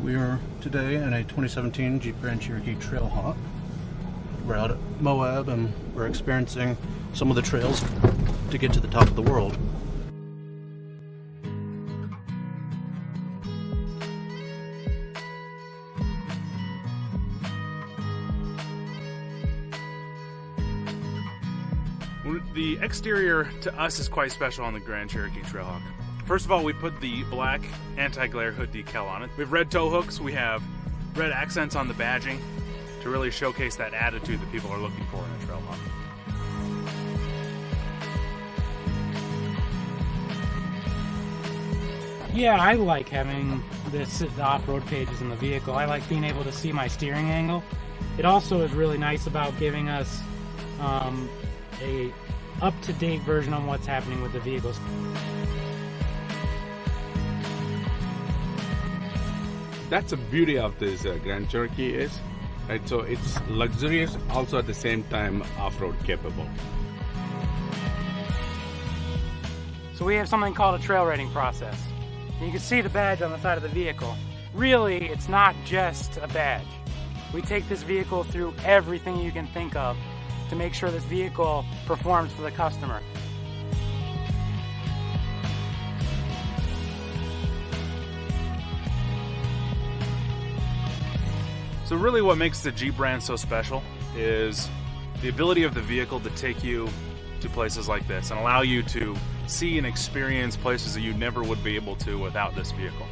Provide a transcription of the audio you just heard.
We are today in a 2017 Jeep Grand Cherokee Trailhawk. We're out at Moab and we're experiencing some of the trails to get to the top of the world. The exterior to us is quite special on the Grand Cherokee Trailhawk. First of all, we put the black anti-glare hood decal on it. We have red tow hooks, we have red accents on the badging to really showcase that attitude that people are looking for in a Trailhawk. Yeah, I like having the off-road pages in the vehicle. I like being able to see my steering angle. It also is really nice about giving us a up-to-date version on what's happening with the vehicles. That's the beauty of this Grand Cherokee is, right? So it's luxurious, also at the same time off-road capable. So we have something called a trail rating process. You can see the badge on the side of the vehicle. Really, it's not just a badge. We take this vehicle through everything you can think of to make sure this vehicle performs for the customer. So really what makes the Jeep brand so special is the ability of the vehicle to take you to places like this and allow you to see and experience places that you never would be able to without this vehicle.